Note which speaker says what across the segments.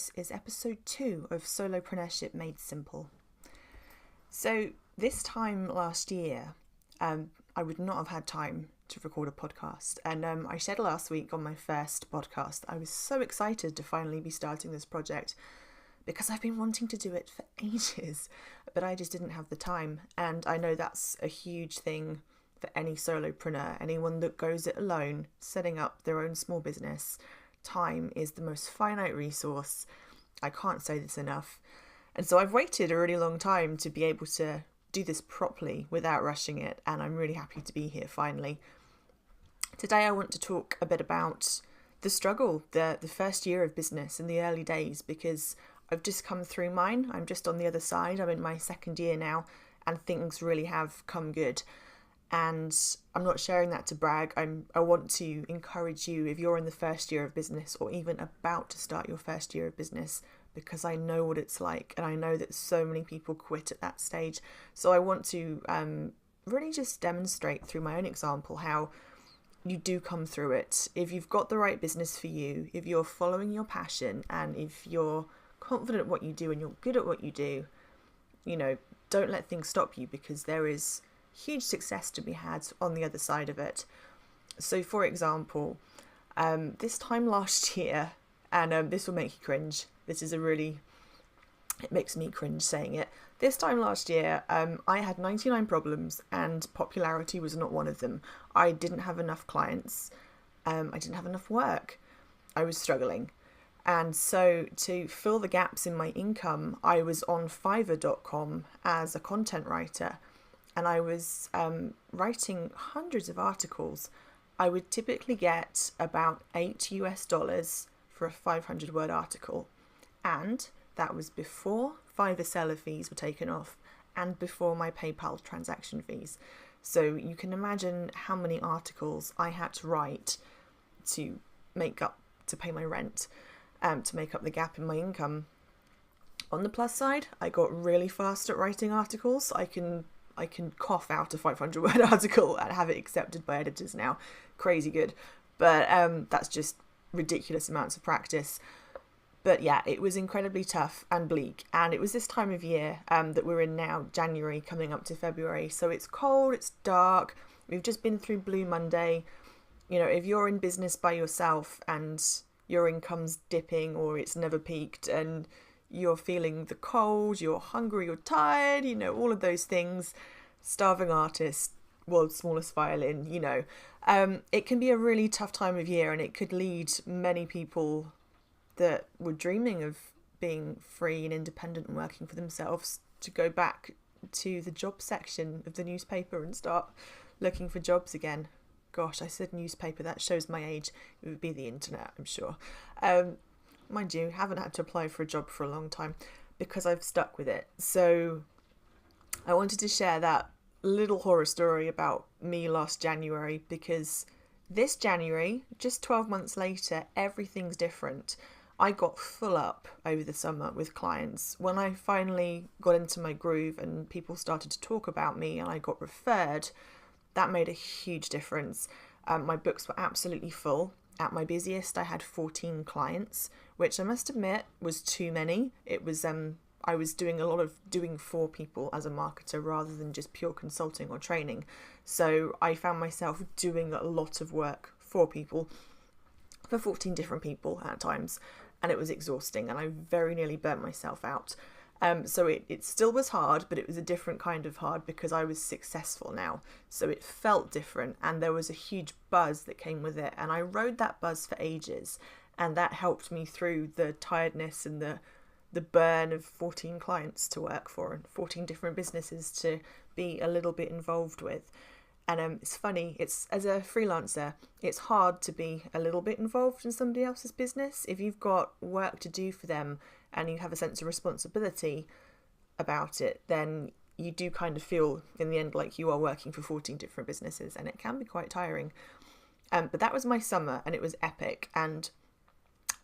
Speaker 1: this is episode 2 of Solopreneurship Made Simple. So this time last year, I would not have had time to record a podcast, and I shared last week on my first podcast. I was so excited to finally be starting this project because I've been wanting to do it for ages, but I just didn't have the time, and I know that's a huge thing for any solopreneur, anyone that goes it alone, setting up their own small business. Time is the most finite resource. I can't say this enough. And so I've waited a really long time to be able to do this properly without rushing it, and I'm really happy to be here finally. Today I want to talk a bit about the struggle, the first year of business in the early days, because I've just come through mine. I'm just on the other side. I'm in my second year now, and things really have come good. And I'm not sharing that to brag. I want to encourage you, if you're in the first year of business or even about to start your first year of business, because I know what it's like, and I know that so many people quit at that stage. So I want to really just demonstrate through my own example how you do come through it. If you've got the right business for you, if you're following your passion, and if you're confident at what you do and you're good at what you do, don't let things stop you, because there is huge success to be had on the other side of it. So for example, this time last year, and this will make you cringe, it makes me cringe saying it. This time last year, I had 99 problems, and popularity was not one of them. I didn't have enough clients. I didn't have enough work. I was struggling. And so to fill the gaps in my income, I was on Fiverr.com as a content writer, and I was writing hundreds of articles. I would typically get about $8 for a 500-word article. And that was before Fiverr seller fees were taken off and before my PayPal transaction fees. So you can imagine how many articles I had to write to pay my rent, to make up the gap in my income. On the plus side, I got really fast at writing articles. I can cough out a 500-word article and have it accepted by editors now. Crazy good. But that's just ridiculous amounts of practice. But yeah, it was incredibly tough and bleak. And it was this time of year that we're in now, January, coming up to February. So it's cold, it's dark. We've just been through Blue Monday. If you're in business by yourself and your income's dipping or it's never peaked, and you're feeling the cold, you're hungry, you're tired, all of those things, starving artist, world's smallest violin, it can be a really tough time of year, and it could lead many people that were dreaming of being free and independent and working for themselves to go back to the job section of the newspaper and start looking for jobs again. Gosh, I said newspaper, that shows my age. It would be the internet, I'm sure. Mind you, haven't had to apply for a job for a long time because I've stuck with it. So I wanted to share that little horror story about me last January, because this January, just 12 months later, everything's different. I got full up over the summer with clients. When I finally got into my groove and people started to talk about me and I got referred, that made a huge difference. My books were absolutely full. At my busiest, I had 14 clients, which I must admit was too many. It was I was doing a lot of doing for people as a marketer rather than just pure consulting or training. So I found myself doing a lot of work for people, for 14 different people at times, and it was exhausting, and I very nearly burnt myself out. So it still was hard, but it was a different kind of hard because I was successful now. So it felt different, and there was a huge buzz that came with it. And I rode that buzz for ages, and that helped me through the tiredness and the burn of 14 clients to work for and 14 different businesses to be a little bit involved with. And it's funny, it's as a freelancer, it's hard to be a little bit involved in somebody else's business. If you've got work to do for them and you have a sense of responsibility about it, then you do kind of feel in the end like you are working for 14 different businesses, and it can be quite tiring. But that was my summer, and it was epic. And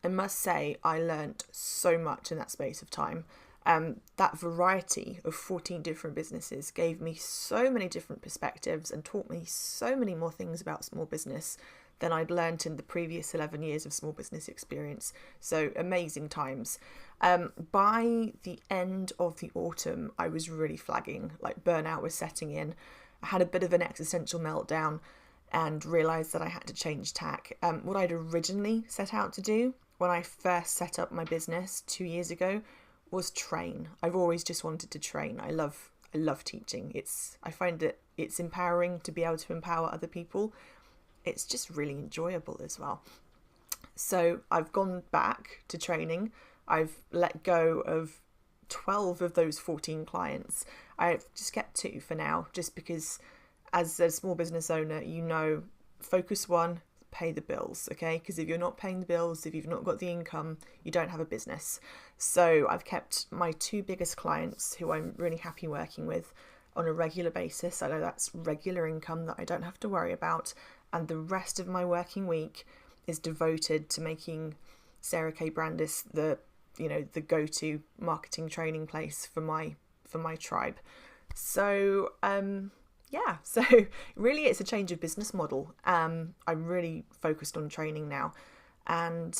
Speaker 1: I must say, I learned so much in that space of time. That variety of 14 different businesses gave me so many different perspectives and taught me so many more things about small business than I'd learnt in the previous 11 years of small business experience. So amazing times. By the end of the autumn, I was really flagging, like burnout was setting in. I had a bit of an existential meltdown and realised that I had to change tack. What I'd originally set out to do when I first set up my business 2 years ago was train. I've always just wanted to train. I love teaching. I find that it's empowering to be able to empower other people. It's just really enjoyable as well. So I've gone back to training. I've let go of 12 of those 14 clients. I've just kept 2 for now, just because as a small business owner, focus 1, pay the bills, okay? Because if you're not paying the bills, if you've not got the income, you don't have a business. So I've kept my 2 biggest clients who I'm really happy working with on a regular basis. I know that's regular income that I don't have to worry about. And the rest of my working week is devoted to making Sarah K. Brandis the go-to marketing training place for my tribe. So so really it's a change of business model. I'm really focused on training now, and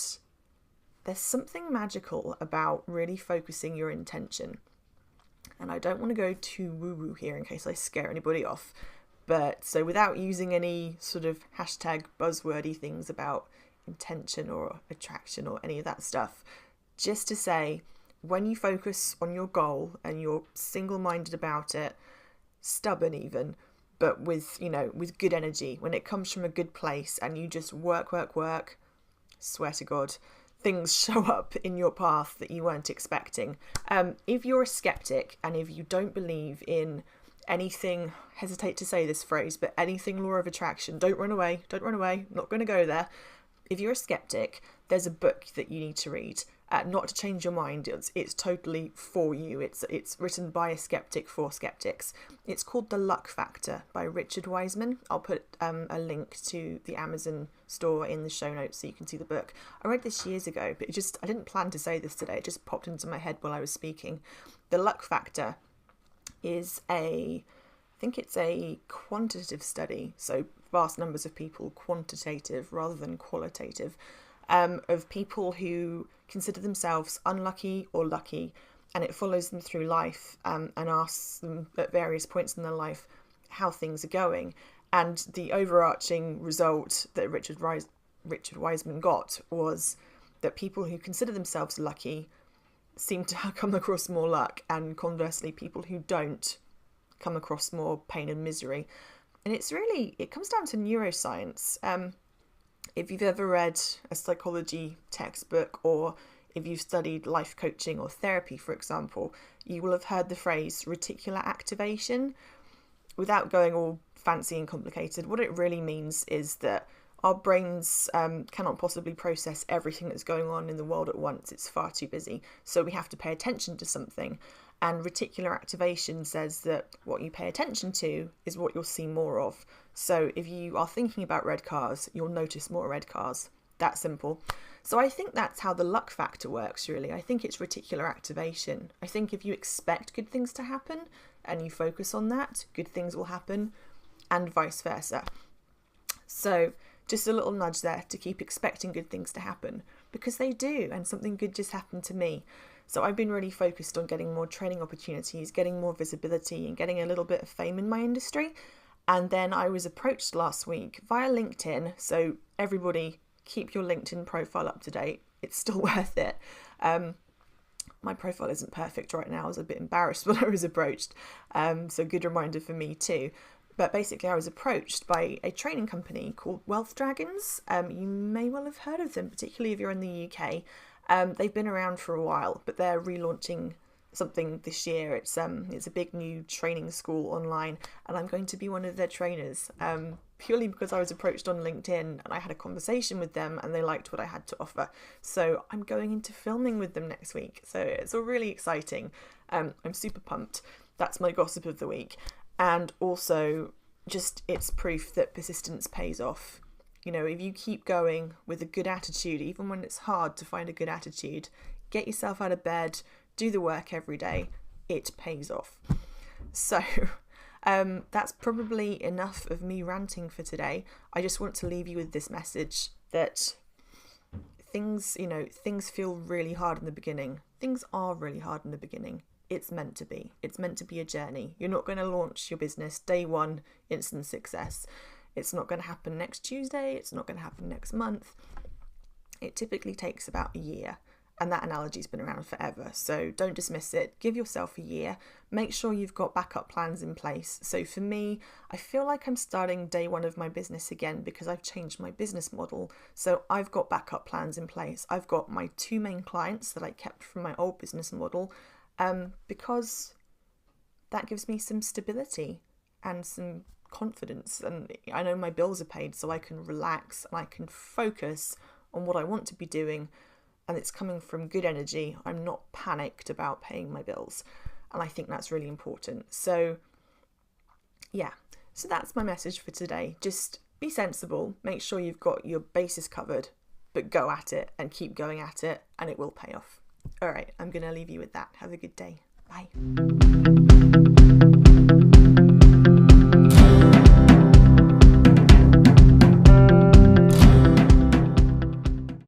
Speaker 1: there's something magical about really focusing your intention. And I don't want to go too woo-woo here in case I scare anybody off, but so without using any sort of hashtag buzzwordy things about intention or attraction or any of that stuff, just to say, when you focus on your goal and you're single-minded about it, stubborn even, but with good energy, when it comes from a good place and you just work, swear to God, things show up in your path that you weren't expecting. If you're a skeptic and if you don't believe in anything, hesitate to say this phrase, but anything law of attraction, don't run away, not going to go there. If you're a skeptic, there's a book that you need to read. Not to change your mind, it's totally for you. It's written by a skeptic for skeptics. It's called The Luck Factor by Richard Wiseman. I'll put a link to the Amazon store in the show notes so you can see the book. I read this years ago, but I didn't plan to say this today. It just popped into my head while I was speaking. The Luck Factor is I think it's a quantitative study, so vast numbers of people, quantitative rather than qualitative, of people who consider themselves unlucky or lucky, and it follows them through life and asks them at various points in their life how things are going. And the overarching result that Richard Wiseman got was that people who consider themselves lucky seem to come across more luck, and conversely people who don't come across more pain and misery. And it comes down to neuroscience. If you've ever read a psychology textbook, or if you've studied life coaching or therapy, for example, you will have heard the phrase reticular activation. Without going all fancy and complicated, what it really means is that our brains cannot possibly process everything that's going on in the world at once. It's far too busy. So we have to pay attention to something. And reticular activation says that what you pay attention to is what you'll see more of. So if you are thinking about red cars, you'll notice more red cars. That simple. So I think that's how the luck factor works, really. I think it's reticular activation. I think if you expect good things to happen and you focus on that, good things will happen, and vice versa. So just a little nudge there to keep expecting good things to happen, because they do, and something good just happened to me. So I've been really focused on getting more training opportunities, getting more visibility, and getting a little bit of fame in my industry. And then I was approached last week via LinkedIn. So everybody, keep your LinkedIn profile up to date. It's still worth it. My profile isn't perfect right now. I was a bit embarrassed when I was approached. So good reminder for me too. But basically I was approached by a training company called Wealth Dragons. You may well have heard of them, particularly if you're in the UK. They've been around for a while, but they're relaunching something this year. It's a big new training school online, and I'm going to be one of their trainers, purely because I was approached on LinkedIn and I had a conversation with them and they liked what I had to offer. So I'm going into filming with them next week. So it's all really exciting. I'm super pumped. That's my gossip of the week. And also just it's proof that persistence pays off. You know, if you keep going with a good attitude, even when it's hard to find a good attitude, get yourself out of bed, do the work every day, it pays off. So That's probably enough of me ranting for today. I just want to leave you with this message that things feel really hard in the beginning. Things are really hard in the beginning. It's meant to be. It's meant to be a journey. You're not going to launch your business day one, instant success. It's not going to happen next Tuesday. It's not going to happen next month. It typically takes about a year. And that analogy's been around forever. So don't dismiss it. Give yourself a year. Make sure you've got backup plans in place. So for me, I feel like I'm starting day one of my business again because I've changed my business model. So I've got backup plans in place. I've got my 2 main clients that I kept from my old business model, because that gives me some stability and some confidence. And I know my bills are paid, so I can relax and I can focus on what I want to be doing. And it's coming from good energy. I'm not panicked about paying my bills. And I think that's really important. So yeah, so that's my message for today. Just be sensible, make sure you've got your bases covered, but go at it and keep going at it and it will pay off. All right, I'm going to leave you with that. Have a good day. Bye.